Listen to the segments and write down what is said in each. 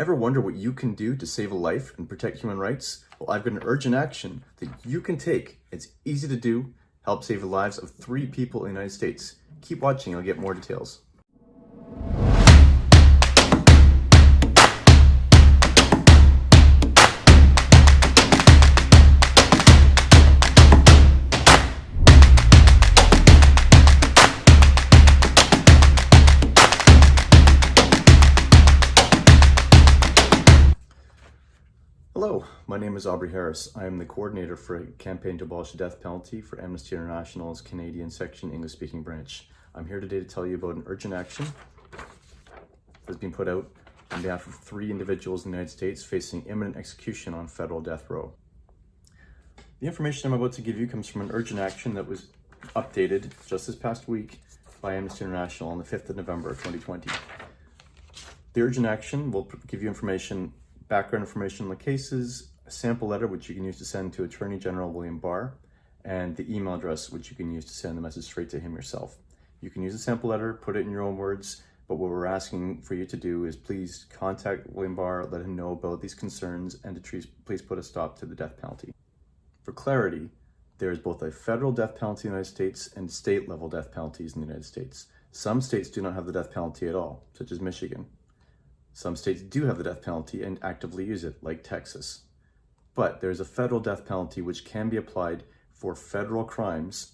Ever wonder what you can do to save a life and protect human rights? Well, I've got an urgent action that you can take. It's easy to do, help save the lives of 3 people in the United States. Keep watching, you'll get more details. Hello, my name is Aubrey Harris. I am the coordinator for a campaign to abolish the death penalty for Amnesty International's Canadian section English-speaking branch. I'm here today to tell you about an urgent action that's been put out on behalf of 3 individuals in the United States facing imminent execution on federal death row. The information I'm about to give you comes from an urgent action that was updated just this past week by Amnesty International on the 5th of November 2020. The urgent action will give you background information on the cases, a sample letter which you can use to send to Attorney-General Barr, and the email address which you can use to send the message straight to him yourself. You can use the sample letter, put it in your own words, but what we're asking for you to do is please contact William Barr, let him know about these concerns, and to please put a stop to the death penalty. For clarity, there is both a federal death penalty in the United States and state-level death penalties in the United States. Some states do not have the death penalty at all, such as Michigan. Some states do have the death penalty and actively use it, like Texas. But there's a federal death penalty which can be applied for federal crimes,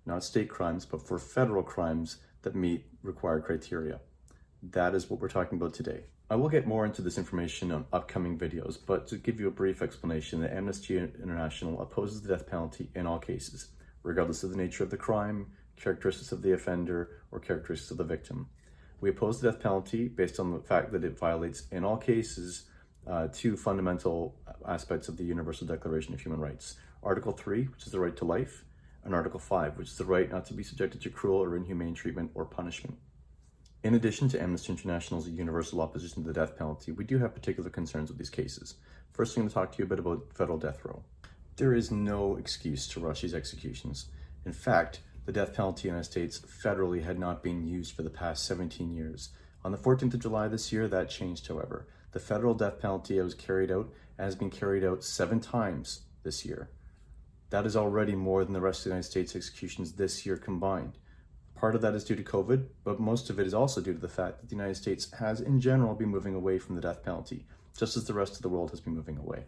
not state crimes, but for federal crimes that meet required criteria. That is what we're talking about today. I will get more into this information on upcoming videos, but to give you a brief explanation, the Amnesty International opposes the death penalty in all cases, regardless of the nature of the crime, characteristics of the offender, or characteristics of the victim. We oppose the death penalty based on the fact that it violates, in all cases, 2 fundamental aspects of the Universal Declaration of Human Rights. Article 3, which is the right to life, and Article 5, which is the right not to be subjected to cruel or inhumane treatment or punishment. In addition to Amnesty International's universal opposition to the death penalty, we do have particular concerns with these cases. First, I'm going to talk to you a bit about federal death row. There is no excuse to rush these executions. In fact, the death penalty in the United States federally had not been used for the past 17 years. On the 14th of July this year, that changed, however. The federal death penalty has been carried out 7 times this year. That is already more than the rest of the United States executions this year combined. Part of that is due to COVID, but most of it is also due to the fact that the United States has, in general, been moving away from the death penalty, just as the rest of the world has been moving away.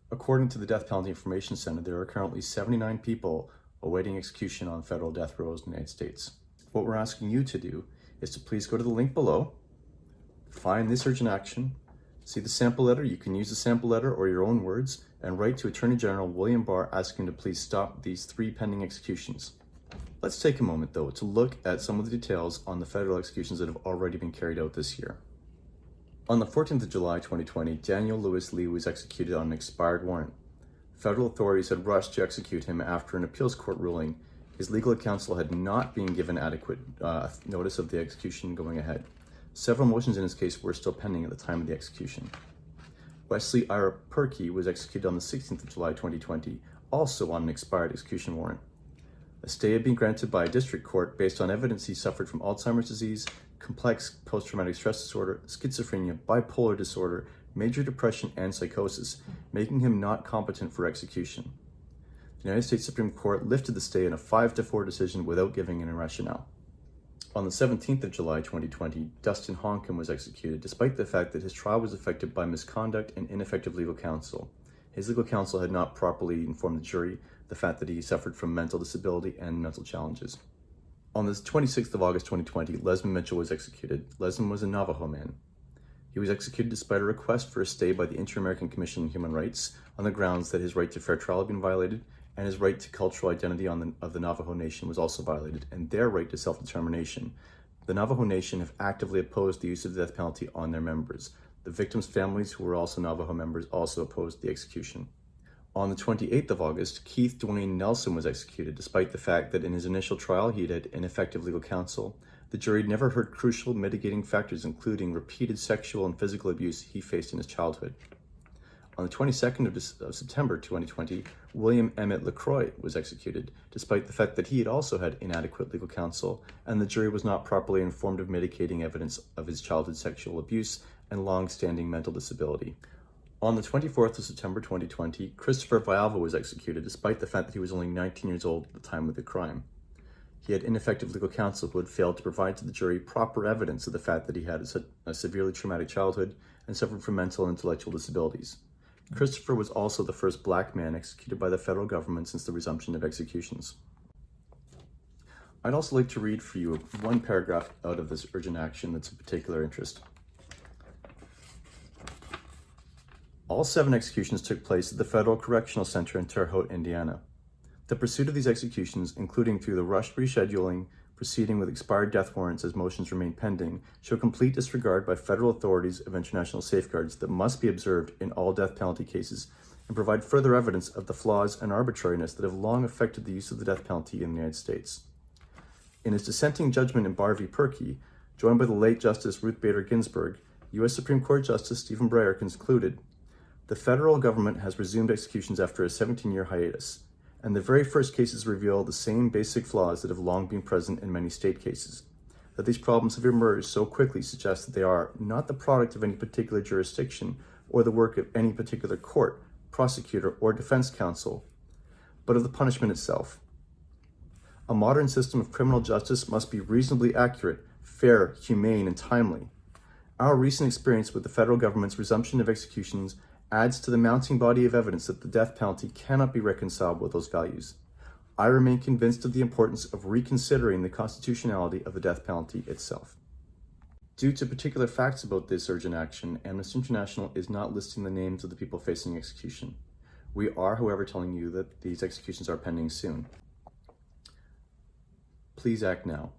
According to the Death Penalty Information Center, there are currently 79 people awaiting execution on federal death rows in the United States. What we're asking you to do is to please go to the link below, find this urgent action, see the sample letter. You can use the sample letter or your own words, and write to Attorney General William Barr asking to please stop these 3 pending executions. Let's take a moment, though, to look at some of the details on the federal executions that have already been carried out this year. On the 14th of July 2020, Daniel Lewis Lee was executed on an expired warrant. Federal authorities had rushed to execute him after an appeals court ruling. His legal counsel had not been given adequate notice of the execution going ahead. Several motions in his case were still pending at the time of the execution. Wesley Ira Perkey was executed on the 16th of July 2020, also on an expired execution warrant. A stay had been granted by a district court based on evidence he suffered from Alzheimer's disease, complex post-traumatic stress disorder, schizophrenia, bipolar disorder, major depression, and psychosis, making him not competent for execution. The United States Supreme Court lifted the stay in a 5-4 decision without giving any rationale. On the 17th of July 2020, Dustin Honkin was executed despite the fact that his trial was affected by misconduct and ineffective legal counsel. His legal counsel had not properly informed the jury the fact that he suffered from mental disability and mental challenges. On the 26th of August 2020, Lesmond Mitchell was executed. Lesmond was a Navajo man. He was executed despite a request for a stay by the Inter-American Commission on Human Rights on the grounds that his right to fair trial had been violated and his right to cultural identity of the Navajo Nation was also violated, and their right to self-determination. The Navajo Nation have actively opposed the use of the death penalty on their members. The victims' families, who were also Navajo members, also opposed the execution. On the 28th of August, Keith Dwayne Nelson was executed despite the fact that in his initial trial he had ineffective legal counsel. The jury never heard crucial mitigating factors, including repeated sexual and physical abuse he faced in his childhood. On the 22nd of September 2020, William Emmett LaCroix was executed, despite the fact that he had also had inadequate legal counsel, and the jury was not properly informed of mitigating evidence of his childhood sexual abuse and long-standing mental disability. On the 24th of September 2020, Christopher Villalba was executed despite the fact that he was only 19 years old at the time of the crime. He had ineffective legal counsel who had failed to provide to the jury proper evidence of the fact that he had a severely traumatic childhood and suffered from mental and intellectual disabilities. Christopher was also the first black man executed by the federal government since the resumption of executions. I'd also like to read for you one paragraph out of this urgent action that's of particular interest. All 7 executions took place at the Federal Correctional Center in Terre Haute, Indiana. The pursuit of these executions, including through the rushed rescheduling, proceeding with expired death warrants as motions remain pending, show complete disregard by federal authorities of international safeguards that must be observed in all death penalty cases and provide further evidence of the flaws and arbitrariness that have long affected the use of the death penalty in the United States. In his dissenting judgment in Barr v. Perkey, joined by the late Justice Ruth Bader Ginsburg, U.S. Supreme Court Justice Stephen Breyer concluded, "The federal government has resumed executions after a 17-year hiatus, and the very first cases reveal the same basic flaws that have long been present in many state cases. That these problems have emerged so quickly suggests that they are not the product of any particular jurisdiction or the work of any particular court, prosecutor, or defense counsel, but of the punishment itself. A modern system of criminal justice must be reasonably accurate, fair, humane, and timely. Our recent experience with the federal government's resumption of executions adds to the mounting body of evidence that the death penalty cannot be reconciled with those values. I remain convinced of the importance of reconsidering the constitutionality of the death penalty itself." Due to particular facts about this urgent action, Amnesty International is not listing the names of the people facing execution. We are, however, telling you that these executions are pending soon. Please act now.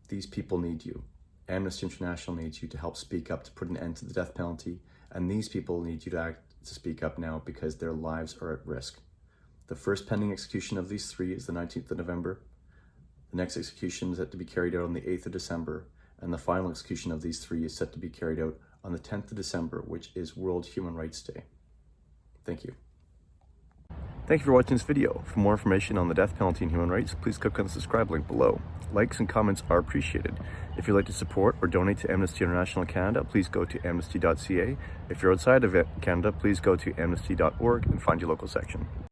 These people need you. Amnesty International needs you to help speak up to put an end to the death penalty, and these people need you to speak up now because their lives are at risk. The first pending execution of these 3 is the 19th of November. The next execution is set to be carried out on the 8th of December, and the final execution of these 3 is set to be carried out on the 10th of December, which is World Human Rights Day. Thank you. Thank you for watching this video. For more information on the death penalty and human rights, please click on the subscribe link below. Likes and comments are appreciated. If you'd like to support or donate to Amnesty International Canada, please go to amnesty.ca. If you're outside of Canada, please go to amnesty.org and find your local section.